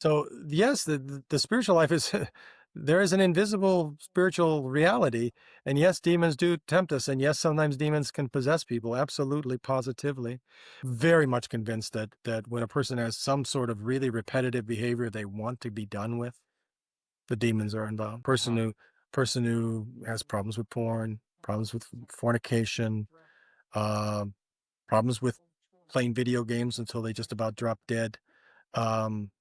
So yes, the spiritual life is there is an invisible spiritual reality, and yes, demons do tempt us, and yes, sometimes demons can possess people. Absolutely, positively, very much convinced that when a person has some sort of really repetitive behavior they want to be done with, the demons are involved. Uh-huh. Person who has problems with porn, problems with fornication, um, problems with playing video games until they just about drop dead. Um,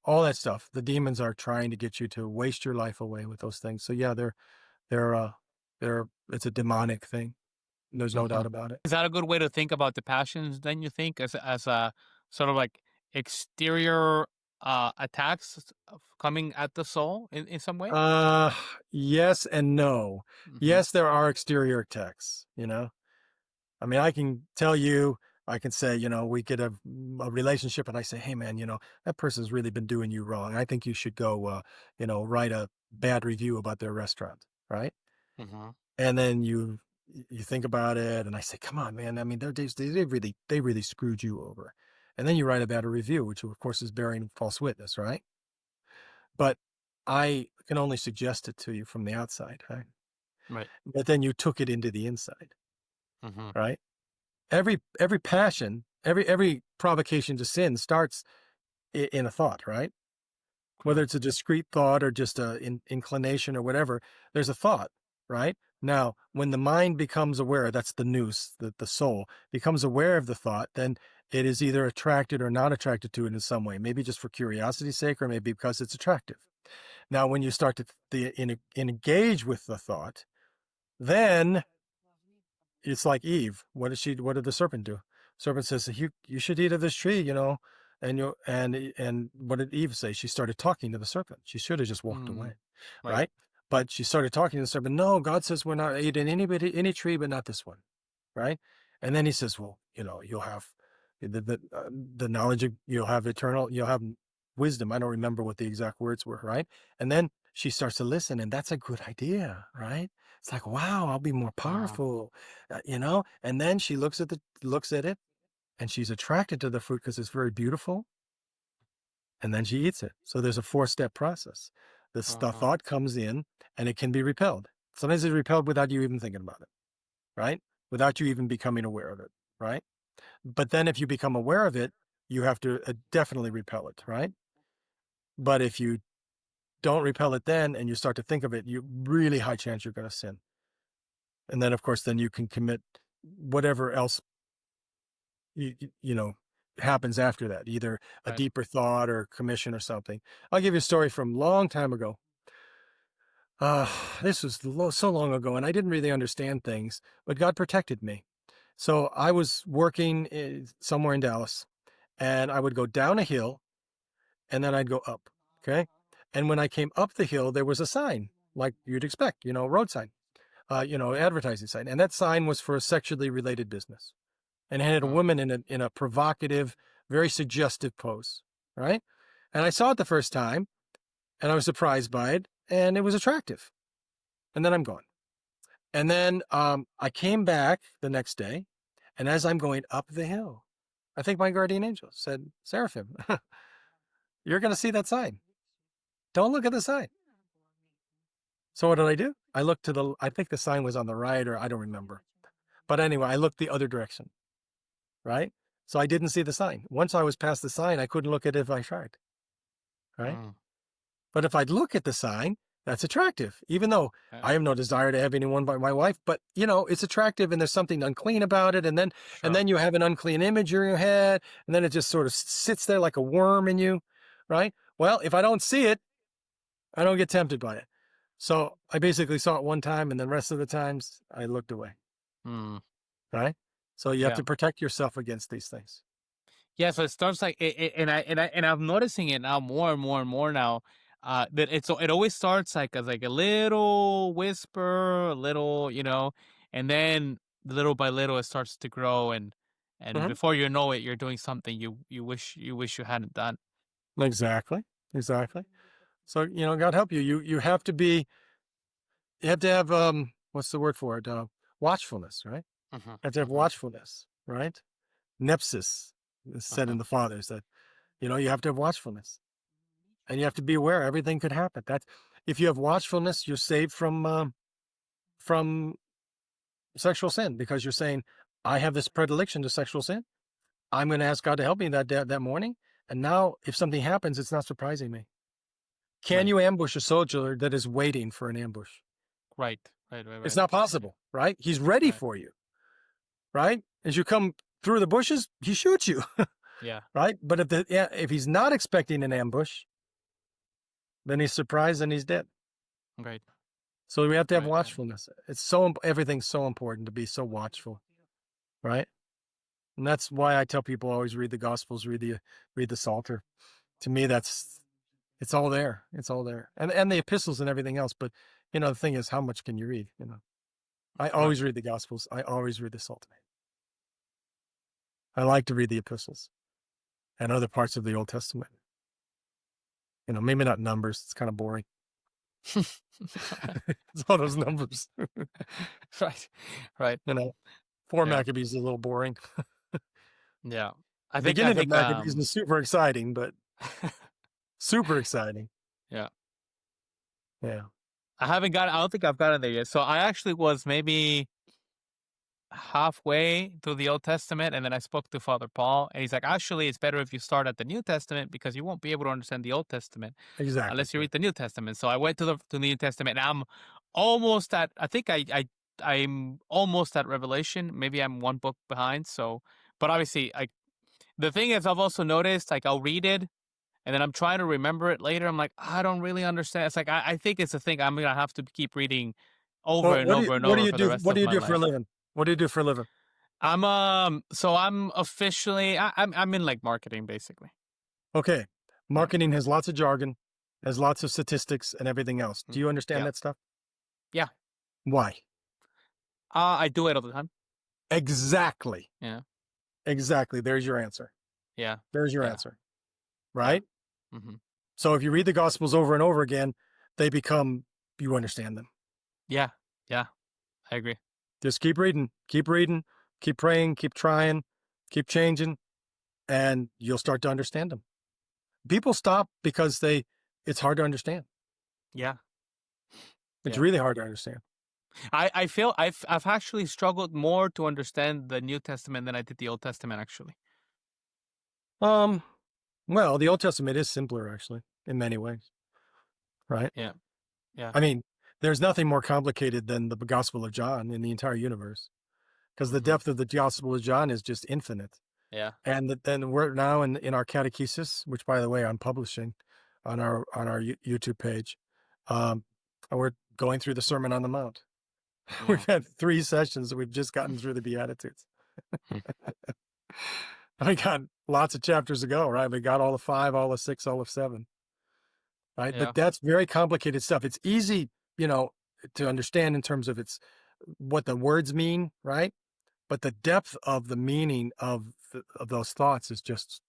all that stuff. The demons are trying to get you to waste your life away with those things. So yeah, they're they're it's a demonic thing. There's no doubt Uh-huh. about it. Is that a good way to think about the passions then you think as a sort of like exterior attacks of coming at the soul in some way? Uh yes and no. Mhm. Yes, there are exterior attacks. I mean, I can tell you, I can say, we get a relationship and I say, hey man, that person's really been doing you wrong. I think you should go write a bad review about their restaurant, right? Mhm. And then you think about it, and I say, "Come on, man! I mean, they really screwed you over." And then you write about a review, which of course is bearing false witness, right? But I can only suggest it to you from the outside, right? Right. But then you took it into the inside, Mhm. right? Every passion, every provocation to sin starts in a thought, right? Whether Correct. it's a discrete thought or just a inclination or whatever, there's a thought, right? Now, when the mind becomes aware, that's the nous, the soul becomes aware of the thought, then it is either attracted or not attracted to it in some way, maybe just for curiosity's sake or maybe because it's attractive. Now, when you start to engage with the thought, then it's like Eve. What did the serpent do? Serpent says, you should eat of this tree, and what did Eve say? She started talking to the serpent. She should have just walked away, Mm. Right. right? But she started talking to the serpent. No, God says we're not eating any tree, but not this one, right? And then he says, well, you'll have the knowledge of you'll have wisdom. I don't remember what the exact words were, right? And then she starts to listen, and that's a good idea, right? It's like, wow, I'll be more Uh, powerful, And then she looks at it, and she's attracted to the fruit because it's very beautiful, and then she eats it. So there's a four-step process. The uh-huh. thought comes in, and it can be repelled. Sometimes it's repelled without you even thinking about it, right? Without you even becoming aware of it, right? But then if you become aware of it, you have to definitely repel it, right? But if you don't repel it then and you start to think of it, you really high chance you're going to sin. And then, of course, then you can commit whatever else happens after that, either a Right. deeper thought or commission or something. I'll give you a story from a long time ago. Uh, this was so long ago, and I didn't really understand things, but God protected me. So I was working somewhere in Dallas, and I would go down a hill, and then I'd go up. Okay, and when I came up the hill, there was a sign like you'd expect, a road sign, advertising sign, and that sign was for a sexually related business, and it had a Mm. woman in a provocative, very suggestive pose, right? And I saw it the first time, and I was surprised by it, and it was attractive. And then I'm gone. And then I came back the next day, and as I'm going up the hill, I think my guardian angel said, Seraphim, you're going to see that sign. Don't look at the sign. So what did I do? I looked I think the sign was on the right, or I don't remember. But anyway, I looked the other direction, right? So I didn't see the sign. Once I was past the sign, I couldn't look at it if I tried, right? Mm. But if I'd look at the sign, that's attractive, even though I Yeah. have no desire to have anyone but my wife. But it's attractive, and there's something unclean about it. And then Sure. you have an unclean image in your head, and then it just sort of sits there like a worm in you, right? Well, if I don't see it, I don't get tempted by it. So I basically saw it one time, and the rest of the times I looked away, Mm. right? So you have Yeah. to protect yourself against these things. Yeah, so it starts like and I'm noticing it now more and more and more now. That it always starts like as like a little whisper, a little, and then little by little it starts to grow, and Mhm. before you know it, you're doing something you wish you hadn't done. Exactly. Exactly. So, God help you. You have to have, what's the word for it? Watchfulness, right? Hmm. You have to have Hmm. watchfulness, right? Nepsis is said Uh-huh. in the fathers that, you have to have watchfulness. and you have to be aware everything could happen. That's if you have watchfulness, you're saved from sexual sin because you're saying, I have this predilection to sexual sin. I'm going to ask God to help me that morning. And now, if something happens, it's not surprising me. Can Right. you ambush a soldier that is waiting for an ambush? Right. Right. Right. It's Right. not possible, right? He's ready Right. for you, right? As you come through the bushes, he shoots you, Yeah. right? But if he's not expecting an ambush, then he's surprised and he's dead. Right. So we have to have Right. Right. watchfulness. Everything's so important to be so watchful, right? And that's why I tell people always read the Gospels, read the Psalter. To me, it's all there. It's all there, and the epistles and everything else. But the thing is, how much can you read? I Right. always read the Gospels. I always read the Psalter. I like to read the epistles and other parts of the Old Testament. Maybe not Numbers. It's kind of boring. It's all those numbers. Right. Right. you know, Four Yeah. Maccabees is a little boring. Yeah. The I beginning of think Maccabees is super exciting, but super exciting. yeah. Yeah. I don't think I've gotten there yet. So I actually was maybe halfway through the Old Testament, and then I spoke to Father Paul, and he's like, actually, it's better if you start at the New Testament because you won't be able to understand the Old Testament Exactly. unless you Yeah. read the New Testament. So I went to the New Testament, and I'm almost at. I think I'm almost at Revelation. Maybe I'm one book behind. So, but obviously, the thing is, I've also noticed like I'll read it, and then I'm trying to remember it later. I'm like, I don't really understand. It's like I think it's a thing I'm gonna have to keep reading over Well, and over and what do over you for the do? rest What do of you my do for a life. living? What do you do for a living? I'm officially I'm in like marketing basically. Okay. Yeah. Marketing has lots of jargon, has lots of statistics and everything else. Do Mm. you understand Yeah. that stuff? Yeah. Why? I do it all the time. Exactly. Yeah. Exactly. There's your answer. Yeah. There's your Yeah. answer. Yeah. Right? Mhm. So if you read the Gospels over and over again, they become, you understand them. Yeah. Yeah. I agree. Just keep reading, keep praying, keep trying, keep changing, and you'll start to understand them. People stop because it's hard to understand. Yeah. It's Yeah. really hard to understand. I feel I've actually struggled more to understand the New Testament than I did the Old Testament actually. Um, well, the Old Testament is simpler actually in many ways, right? Yeah. Yeah. I mean, there's nothing more complicated than the Gospel of John in the entire universe because the Mhm. depth of the Gospel of John is just infinite. Yeah. And then we're now in our catechesis, which by the way I'm publishing on our YouTube page. And we're going through the Sermon on the Mount. Yeah. We've had 3 sessions. We've just gotten through the Beatitudes. Hmm. I got lots of chapters to go, right? We got all of 5, all of 6, all of 7, right? But Yeah. that's very complicated stuff. It's easy, you know, to understand in terms of what the words mean, right? But the depth of the meaning of those thoughts is just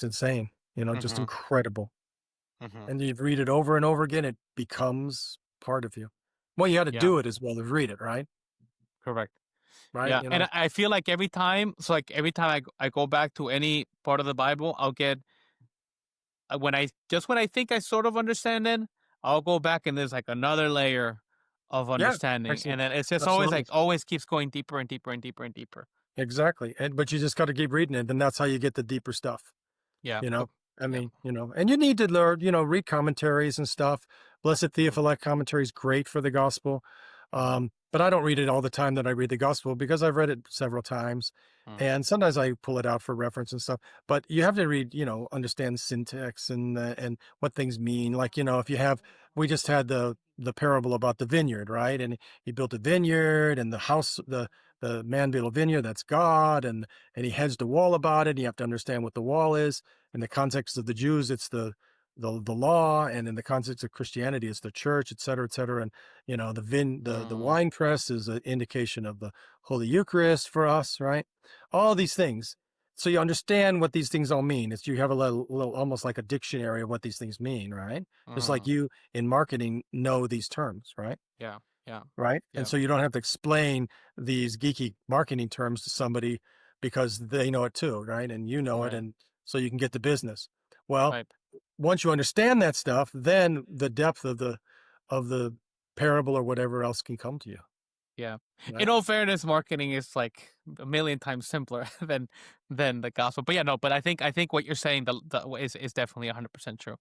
insane, just Mhm. incredible. Mhm. And you read it over and over again, it becomes part of you. Well, you got to Yeah. do it as well as read it, right? Correct. Right? Yeah, and I feel like every time I go back to any part of the Bible, I'll get when I think I sort of understand it, I'll go back and there's like another layer of Yeah, understanding, and excellent. then it's just Absolutely. always keeps going deeper and deeper and deeper and deeper. Exactly. But you just got to keep reading it, and that's how you get the deeper stuff. Yeah. You know? I Yeah. mean, and you need to learn, read commentaries and stuff. Blessed Mhm. Theophylact commentary is great for the gospel. Mhm. But I don't read it all the time that I read the gospel because I've read it several times. Mhm. And sometimes I pull it out for reference and stuff. But you have to read, understand syntax and what things mean. Like, if we just had the parable about the vineyard, right? And he built a vineyard and the house, the man built a vineyard, that's God, and he hedged a wall about it. You have to understand what the wall is. In the context of the Jews, it's the law, and in the context of Christianity, it's the church, et cetera, et cetera. And the Mm. wine press is an indication of the Holy Eucharist for us, right? All these things. So you understand what these things all mean. You have a little almost like a dictionary of what these things mean, right? Just like Mhm. you in marketing know these terms, right? Yeah. Yeah. Right? And Yeah. so you don't have to explain these geeky marketing terms to somebody because they know it too, right? And you know it, Right. and so you can get the business. Well, Right. once you understand that stuff, then the depth of the parable or whatever else can come to you, Yeah. In right? all fairness, marketing is like a million times simpler than the gospel. But yeah, no. But I think what you're saying is definitely 100% true.